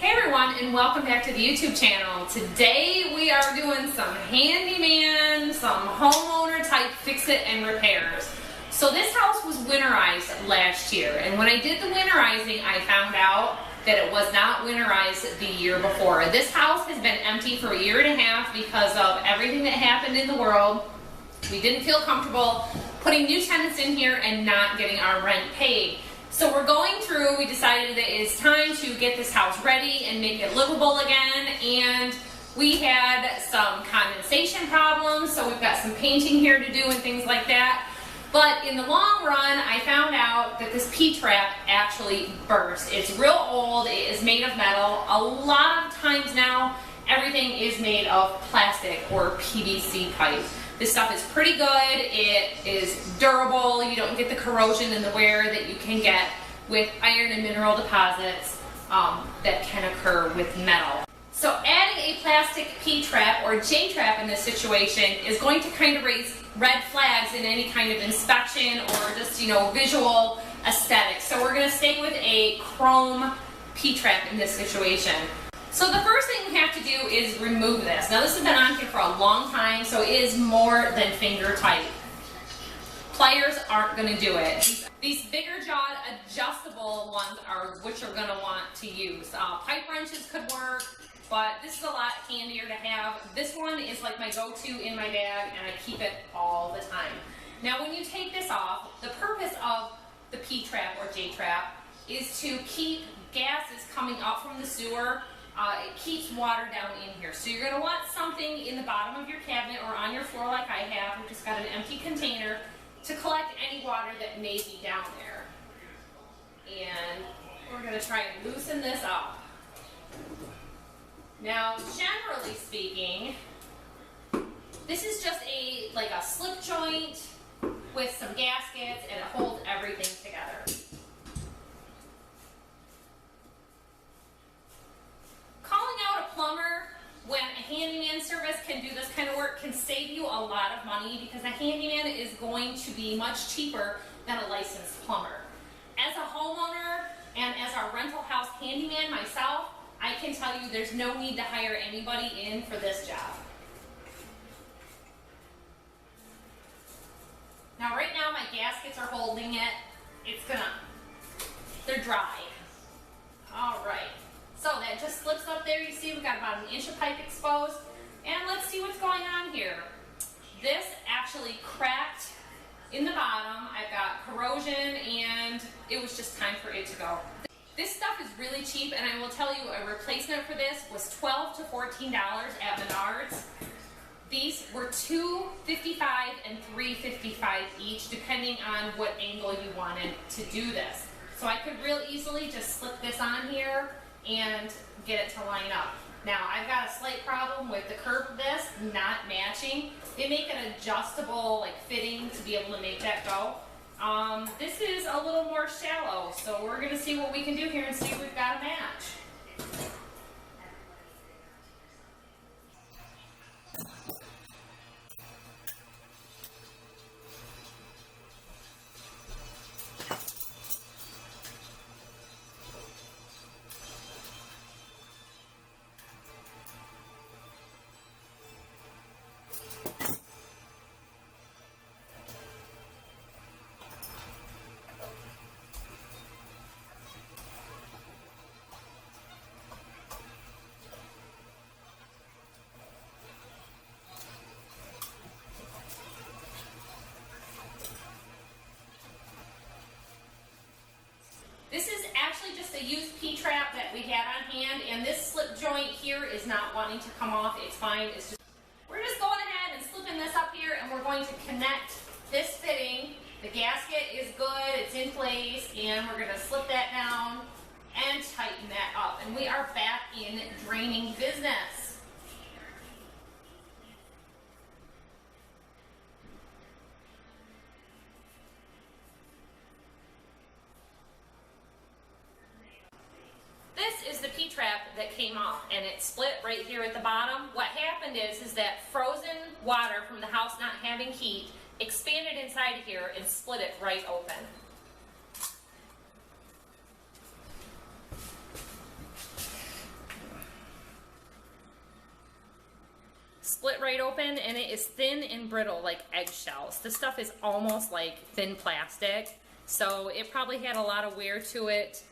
Hey everyone, and welcome back to the YouTube channel. Today we are doing some handyman, some homeowner type fix-it and repairs. So this house was winterized last year, and when I did the winterizing I found out that it was not winterized the year before. This house has been empty for a year and a half because of everything that happened in the world. We didn't feel comfortable putting new tenants in here and not getting our rent paid. So we're going through, we decided that it's time to get this house ready and make it livable again, and we had some condensation problems, so we've got some painting here to do and things like that. But in the long run, I found out that this P-trap actually burst. It's real old, it is made of metal. A lot of times now, everything is made of plastic or PVC pipe. This stuff is pretty good, it is durable, you don't get the corrosion and the wear that you can get with iron and mineral deposits that can occur with metal. So adding a plastic P-trap or J-trap in this situation is going to kind of raise red flags in any kind of inspection or just, visual aesthetics. So we're going to stay with a chrome P-trap in this situation. So the first thing we have to do is remove this. Now this has been on here for a long time, so it is more than finger tight. Pliers aren't going to do it. These bigger jawed adjustable ones are what you're going to want to use. Pipe wrenches could work, but this is a lot handier to have. This one is like my go-to in my bag, and I keep it all the time. Now when you take this off, the purpose of the P-trap or J-trap is to keep gases coming up from the sewer. It keeps water down in here. So you're going to want something in the bottom of your cabinet or on your floor like I have, which has got an empty container, to collect any water that may be down there. And we're going to try and loosen this up. Now, generally speaking, this is just like a slip joint with some gaskets, and it holds everything together. Calling out a plumber when a handyman service can do this kind of work can save you a lot of money, because a handyman is going to be much cheaper than a licensed plumber. As a homeowner and as our rental house handyman myself, I can tell you there's no need to hire anybody in for this job. Now right now my gaskets are holding it. They're dry. All right. So that just slips up there. You see we've got about 1 inch of pipe exposed. And let's see what's going on here. This actually cracked in the bottom. I've got corrosion, and it was just time for it to go. This stuff is really cheap, and I will tell you a replacement for this was $12 to $14 at Menards. These were $2.55 and $3.55 each, depending on what angle you wanted to do this. So I could real easily just slip this on here and get it to line up. Now I've got a slight problem with the curve of this not matching. They make an adjustable fitting to be able to make that go. This is a little more shallow, so we're going to see what we can do here and see if we've got a match. This is actually just a used P-trap that we had on hand, and this slip joint here is not wanting to come off. It's fine. We're just going ahead and slipping this up here, and we're going to connect this fitting. The gasket is good. It's in place, and we're going to slip that down and tighten that up. And we are back in draining business. This is the P-trap that came off, and it split right here at the bottom. What happened is that frozen water from the house not having heat expanded inside of here and split it right open. right open, and it is thin and brittle like eggshells. This stuff is almost like thin plastic, so it probably had a lot of wear to it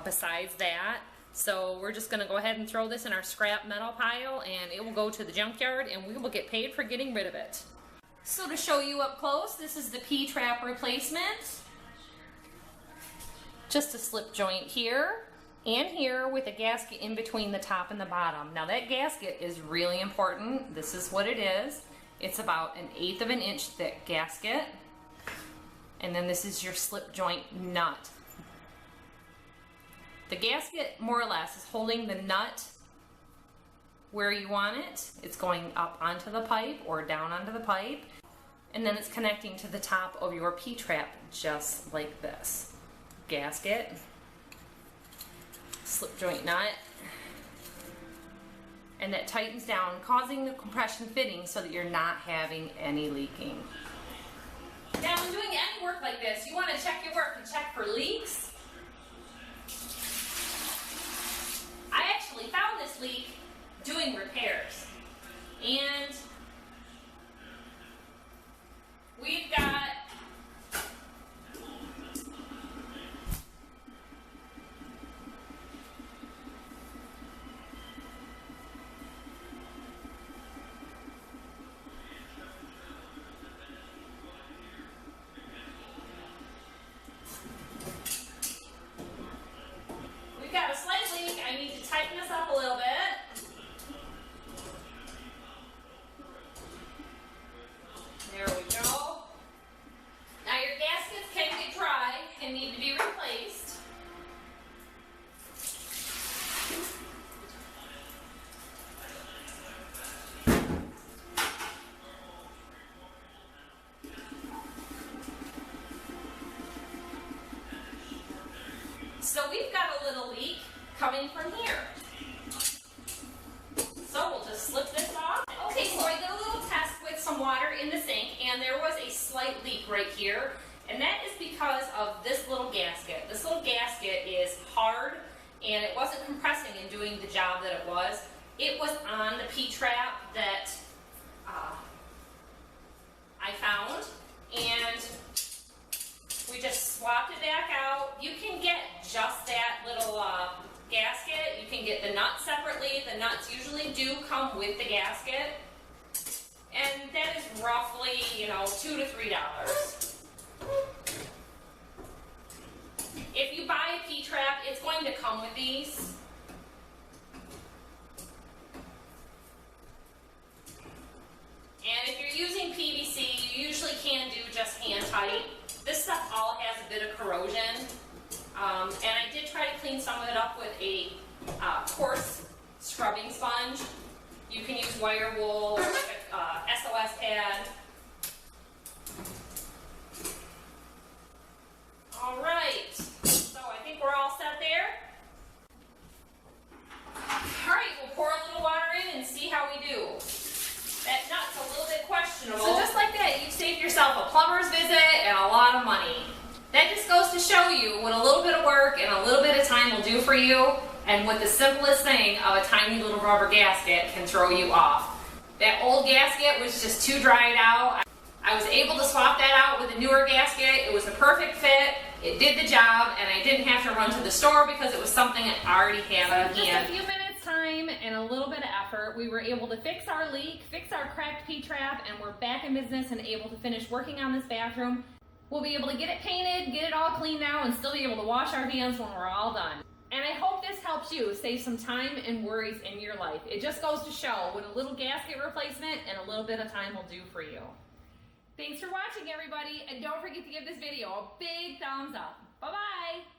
besides that. So we're just going to go ahead and throw this in our scrap metal pile, and it will go to the junkyard, and we will get paid for getting rid of it. So to show you up close, this is the P-trap replacement. Just a slip joint here and here with a gasket in between the top and the bottom. Now that gasket is really important. This is what it is. It's about 1/8 of an inch thick gasket. And then this is your slip joint nut. The gasket, more or less, is holding the nut where you want it. It's going up onto the pipe or down onto the pipe. And then it's connecting to the top of your P-trap just like this. Gasket, slip joint nut, and that tightens down, causing the compression fitting so that you're not having any leaking. Now, when doing any work like this, you want to check your work and check for leaks. I actually found this leak doing repairs, and we've got a slight leak. I need to tighten this up a little bit. There we go. Now your gaskets can get dry and need to be replaced. So we've got a little leak coming from here. So we'll just slip this off. Okay, so I did a little test with some water in the sink, and there was a slight leak right here, and that is because of this little gasket. This little gasket is hard, and it wasn't compressing and doing the job that it was. It was on the P-trap that I found, and we just swapped it back out. You can get just that little gasket. You can get the nuts separately. The nuts usually do come with the gasket. And that is roughly, $2 to $3. If you buy a P-trap, it's going to come with these. And if you're using PVC, you usually can do just hand tight. This stuff all has a bit of corrosion, and I did try to clean some of it up with a coarse scrubbing sponge. You can use wire wool or like a SOS pad. All right, so I think we're all set there. All right, we'll pour a little water in and see how we do. That nut's a little bit questionable. So just like that, you've saved yourself a plumber's visit and a lot of money. That just goes to show you what a little bit of work and a little bit of time will do for you, and what the simplest thing of a tiny little rubber gasket can throw you off. That old gasket was just too dried out. I was able to swap that out with a newer gasket. It was a perfect fit. It did the job, and I didn't have to run to the store because it was something I already had on hand. Just a few minutes time and a little bit of effort, we were able to fix our leak, fix our cracked P-trap, and we're back in business and able to finish working on this bathroom. We'll be able to get it painted, get it all cleaned out, and still be able to wash our hands when we're all done. And I hope this helps you save some time and worries in your life. It just goes to show what a little gasket replacement and a little bit of time will do for you. Thanks for watching, everybody, and don't forget to give this video a big thumbs up. Bye-bye!